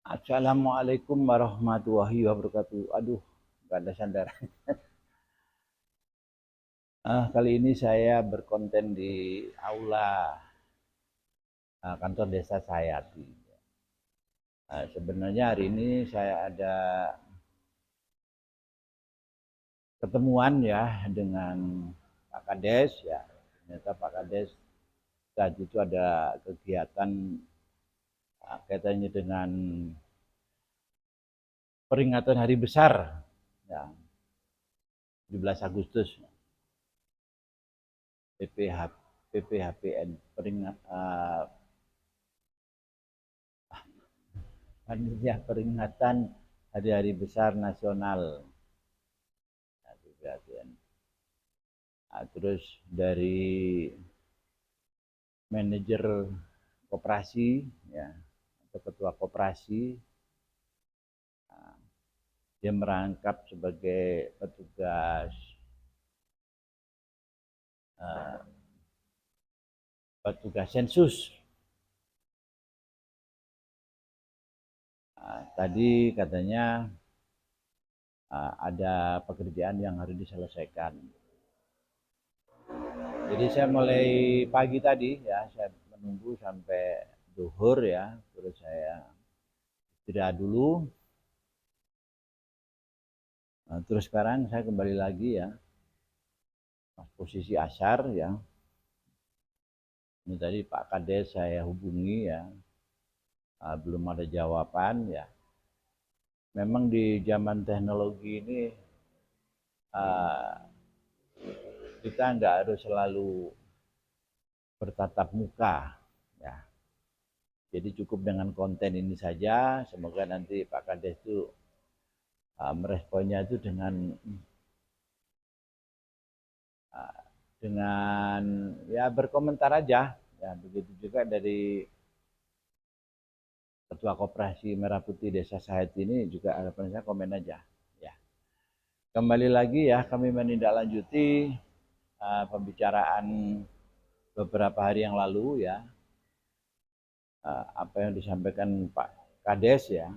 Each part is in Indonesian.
Assalamualaikum warahmatullahi wabarakatuh. Aduh, nggak ada sandaran. Kali ini saya berkonten di aula kantor desa saya. Sebenarnya hari ini saya ada ketemuan ya dengan Pak Kades ya. Ternyata Pak Kades tadi itu ada kegiatan kaitannya dengan peringatan Hari Besar ya, 17 Agustus PPH, PPHPN panitia peringatan hari-hari besar nasional. Terus dari manajer koperasi ya atau ketua koperasi, dia merangkap sebagai petugas sensus. Tadi katanya ada pekerjaan yang harus diselesaikan. Jadi saya mulai pagi tadi ya, saya menunggu sampai duhur ya, terus saya istirahat dulu. Terus sekarang saya kembali lagi ya, posisi asar ya. Ini tadi Pak Kades saya hubungi ya, belum ada jawaban ya. Memang di zaman teknologi ini kita nggak harus selalu bertatap muka ya. Jadi cukup dengan konten ini saja. Semoga nanti Pak Kades itu meresponnya itu dengan ya berkomentar aja. Ya begitu juga dari Ketua Koperasi Merah Putih Desa Sahid ini juga harapan saya komen aja. Ya. Kembali lagi ya kami menindaklanjuti pembicaraan beberapa hari yang lalu ya, apa yang disampaikan Pak Kades ya,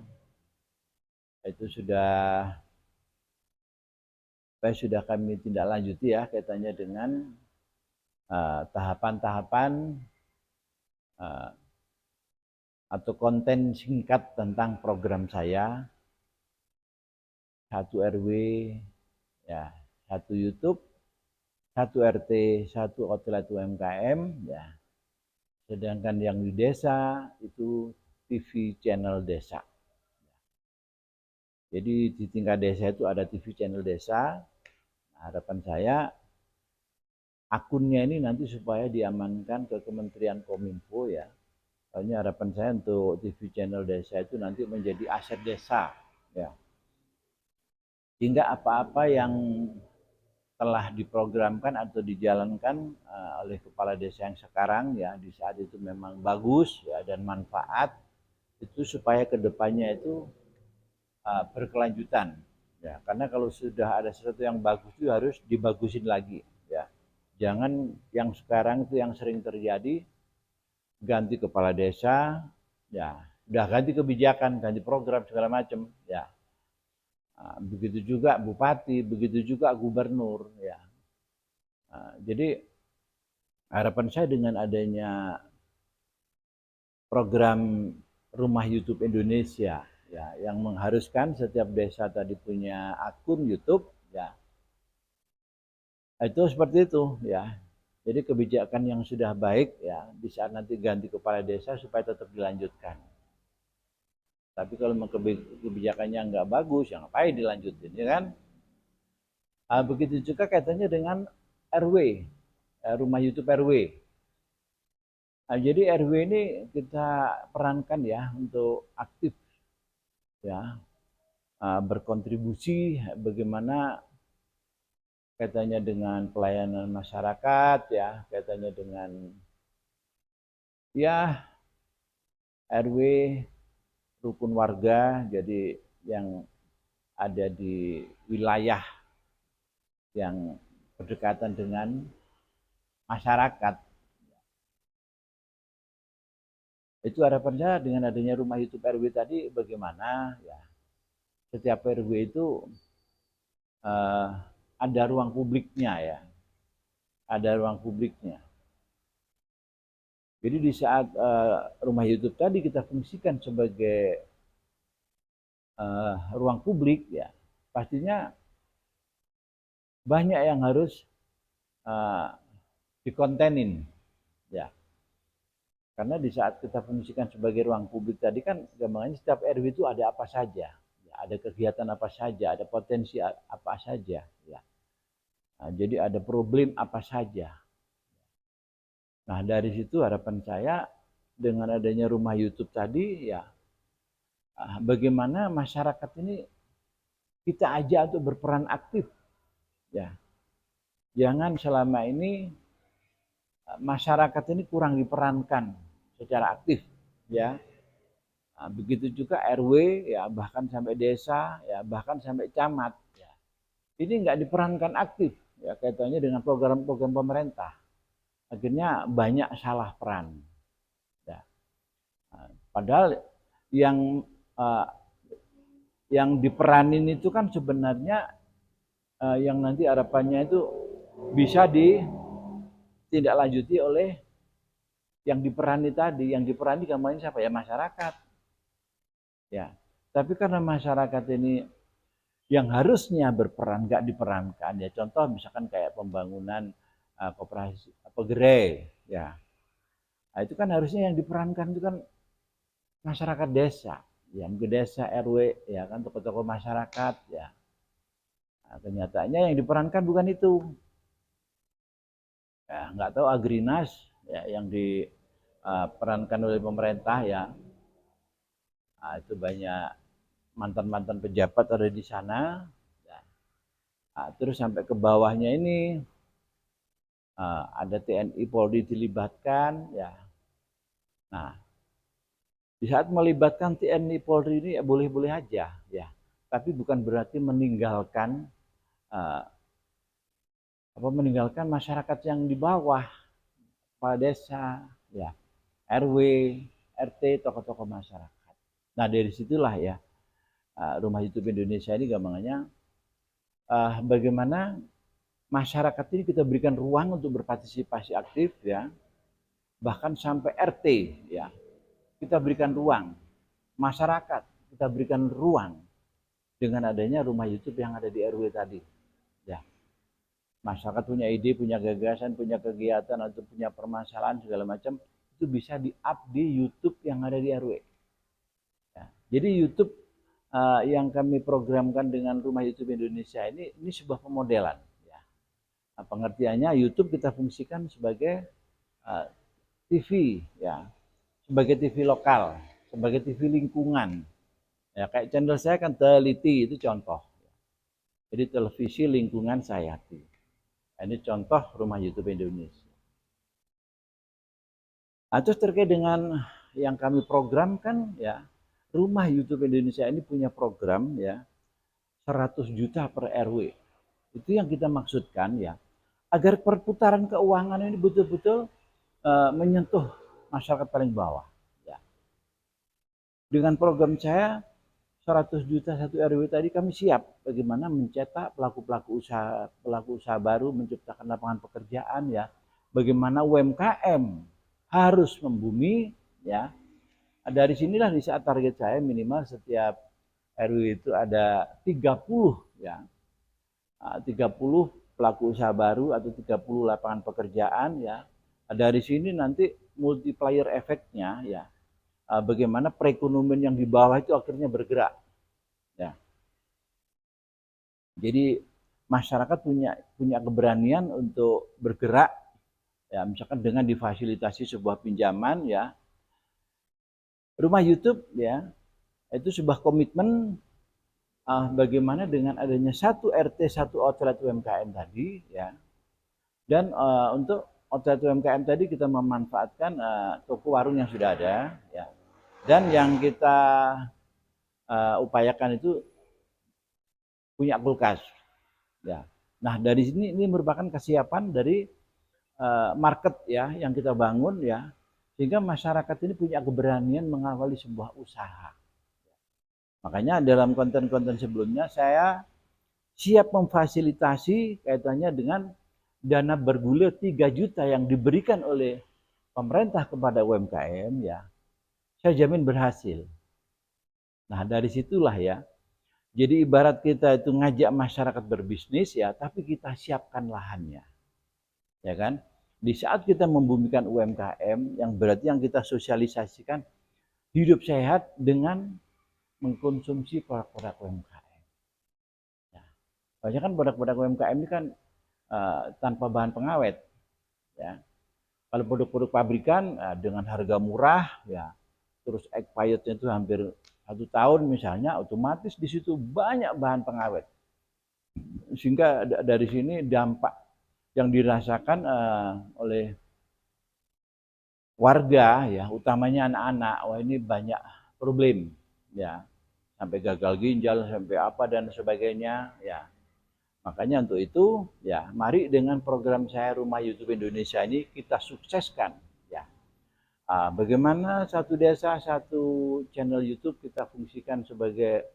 itu sudah kami tindak lanjuti ya kaitannya dengan tahapan-tahapan atau konten singkat tentang program saya, satu RW ya, satu YouTube, satu RT, satu outlet UMKM ya. Sedangkan yang di desa itu TV channel desa. Jadi di tingkat desa itu ada TV channel desa. Harapan saya akunnya ini nanti supaya diamankan ke Kementerian Kominfo ya. Soalnya harapan saya untuk TV channel desa itu nanti menjadi aset desa ya. Sehingga apa-apa yang telah diprogramkan atau dijalankan oleh kepala desa yang sekarang ya di saat itu memang bagus ya dan manfaat itu supaya kedepannya itu berkelanjutan ya, karena kalau sudah ada sesuatu yang bagus itu harus dibagusin lagi ya, jangan yang sekarang itu yang sering terjadi ganti kepala desa ya, udah ganti kebijakan, ganti program segala macam ya. Begitu juga bupati, begitu juga gubernur ya. Jadi harapan saya dengan adanya program Rumah YouTube Indonesia ya, yang mengharuskan setiap desa tadi punya akun YouTube ya, itu seperti itu ya. Jadi kebijakan yang sudah baik ya, di saat nanti ganti kepala desa supaya tetap dilanjutkan. Tapi kalau kebijakannya nggak bagus, ya ngapain dilanjutin ya kan? Begitu juga kaitannya dengan RW, rumah YouTube RW. Jadi RW ini kita perankan ya untuk aktif ya, berkontribusi bagaimana kaitannya dengan pelayanan masyarakat ya, kaitannya dengan ya RW rukun warga, jadi yang ada di wilayah yang berdekatan dengan masyarakat Itu harapan saya dengan adanya rumah YouTube RW tadi, bagaimana ya setiap RW itu uh, ada ruang publiknya ya, ada ruang publiknya. Jadi di saat rumah YouTube tadi kita fungsikan sebagai ruang publik ya, pastinya banyak yang harus dikontenin ya. Karena di saat kita fungsikan sebagai ruang publik tadi kan gampangannya setiap RW itu ada apa saja, ya, ada kegiatan apa saja, ada potensi apa saja ya. Nah, jadi ada problem apa saja. Nah, dari situ harapan saya dengan adanya rumah YouTube tadi ya, bagaimana masyarakat ini kita ajak untuk berperan aktif ya. Jangan selama ini masyarakat ini kurang diperankan secara aktif ya. Nah, begitu juga RW ya, bahkan sampai desa ya, bahkan sampai camat ya. Ini nggak diperankan aktif ya, kaitannya dengan program-program pemerintah. Akhirnya banyak salah peran ya. Nah, padahal yang uh, yang diperanin itu kan sebenarnya yang nanti harapannya itu bisa ditindaklanjuti oleh yang diperani tadi. Yang diperani gambarnya siapa ya? Masyarakat ya. Tapi karena masyarakat ini yang harusnya berperan nggak diperankan ya, contoh misalkan kayak pembangunan koperasi pegerai ya. Nah, itu kan harusnya yang diperankan itu kan masyarakat desa ya, mungkin desa RW ya kan, tokoh-tokoh masyarakat ya. Nah, kenyataannya yang diperankan bukan itu ya. Nggak tahu Agrinas ya yang diperankan oleh pemerintah ya. Nah, itu banyak mantan-mantan pejabat ada di sana ya. Nah, terus sampai ke bawahnya ini ada TNI Polri dilibatkan ya. Nah, di saat melibatkan TNI Polri ini ya boleh-boleh aja ya, tapi bukan berarti meninggalkan meninggalkan masyarakat yang di bawah, kepala desa ya, RW, RT, tokoh-tokoh masyarakat. Nah, dari situlah ya Rumah YouTube Indonesia ini gampangannya bagaimana masyarakat ini kita berikan ruang untuk berpartisipasi aktif ya, bahkan sampai RT ya, kita berikan ruang. Masyarakat kita berikan ruang dengan adanya rumah YouTube yang ada di RW tadi ya. Masyarakat punya ide, punya gagasan, punya kegiatan atau punya permasalahan segala macam, itu bisa di-up di YouTube yang ada di RW ya. Jadi YouTube yang kami programkan dengan Rumah YouTube Indonesia ini sebuah pemodelan ya. Nah, pengertiannya YouTube kita fungsikan sebagai TV ya, sebagai TV lokal, sebagai TV lingkungan ya. Kayak channel saya kan Teliti, itu contoh. Jadi televisi lingkungan Sayati. Nah, ini contoh Rumah YouTube Indonesia. Nah, terus terkait dengan yang kami programkan ya, Rumah YouTube Indonesia ini punya program ya 100 juta per RW. Itu yang kita maksudkan ya, agar perputaran keuangan ini betul-betul menyentuh masyarakat paling bawah ya. Dengan program saya 100 juta satu RW tadi, kami siap bagaimana mencetak pelaku usaha baru, menciptakan lapangan pekerjaan ya. Bagaimana UMKM harus membumi ya. Dari sinilah di saat target saya minimal setiap RW itu ada 30 ya. 30 pelaku usaha baru atau 30 lapangan pekerjaan ya. Dari sini nanti multiplier efeknya ya, bagaimana perekonomian yang di bawah itu akhirnya bergerak ya. Jadi masyarakat punya keberanian untuk bergerak ya, misalkan dengan difasilitasi sebuah pinjaman ya. Rumah YouTube ya, itu sebuah komitmen bagaimana dengan adanya satu RT satu outlet UMKM tadi ya. Dan untuk outlet UMKM tadi kita memanfaatkan toko warung yang sudah ada ya. Dan yang kita upayakan itu punya kulkas ya. Nah, dari sini ini merupakan kesiapan dari market ya yang kita bangun ya, Sehingga masyarakat ini punya keberanian mengawali sebuah usaha. Makanya dalam konten-konten sebelumnya saya siap memfasilitasi kaitannya dengan dana bergulir 3 juta yang diberikan oleh pemerintah kepada UMKM, ya, saya jamin berhasil. Nah, dari situlah ya. Jadi ibarat kita itu ngajak masyarakat berbisnis ya, tapi kita siapkan lahannya. Ya kan? Di saat kita membumikan UMKM, yang berarti yang kita sosialisasikan hidup sehat dengan mengkonsumsi produk-produk UMKM. Ya. Banyak kan produk-produk UMKM ini kan tanpa bahan pengawet. Ya. Kalau produk-produk pabrikan dengan harga murah, ya, terus expirednya itu hampir 1 tahun misalnya, otomatis di situ banyak bahan pengawet. Sehingga dari sini dampak yang dirasakan oleh warga, ya, utamanya anak-anak, wah ini banyak problem, ya, sampai gagal ginjal, sampai apa dan sebagainya, ya. Makanya untuk itu, ya, mari dengan program saya Rumah YouTube Indonesia ini kita sukseskan, ya. Bagaimana satu desa, satu channel YouTube kita fungsikan sebagai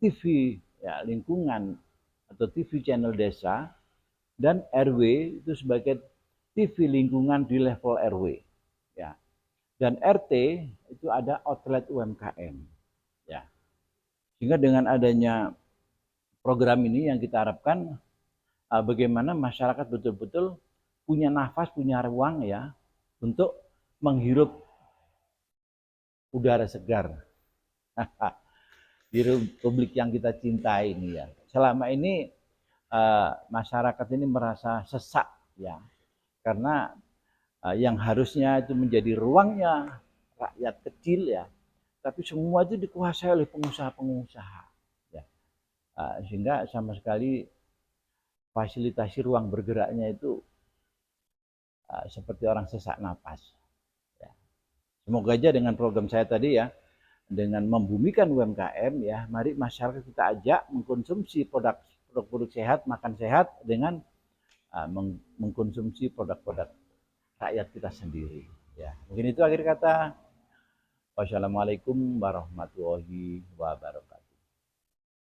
TV, ya, lingkungan atau TV channel desa, dan RW itu sebagai TV lingkungan di level RW, ya. Dan RT itu ada outlet UMKM, ya. Sehingga dengan adanya program ini yang kita harapkan bagaimana masyarakat betul-betul punya nafas, punya ruang, ya, untuk menghirup udara segar di republik yang kita cintai ini, ya. Selama ini masyarakat ini merasa sesak, ya, karena yang harusnya itu menjadi ruangnya rakyat kecil, ya, tapi semua itu dikuasai oleh pengusaha-pengusaha, ya. Sehingga sama sekali fasilitasi ruang bergeraknya itu seperti orang sesak napas, ya. Semoga aja dengan program saya tadi, ya, dengan membumikan UMKM, ya, mari masyarakat kita ajak mengkonsumsi produk-produk sehat, makan sehat dengan mengkonsumsi produk-produk rakyat kita sendiri, ya. Mungkin itu akhir kata. Wassalamualaikum warahmatullahi wabarakatuh.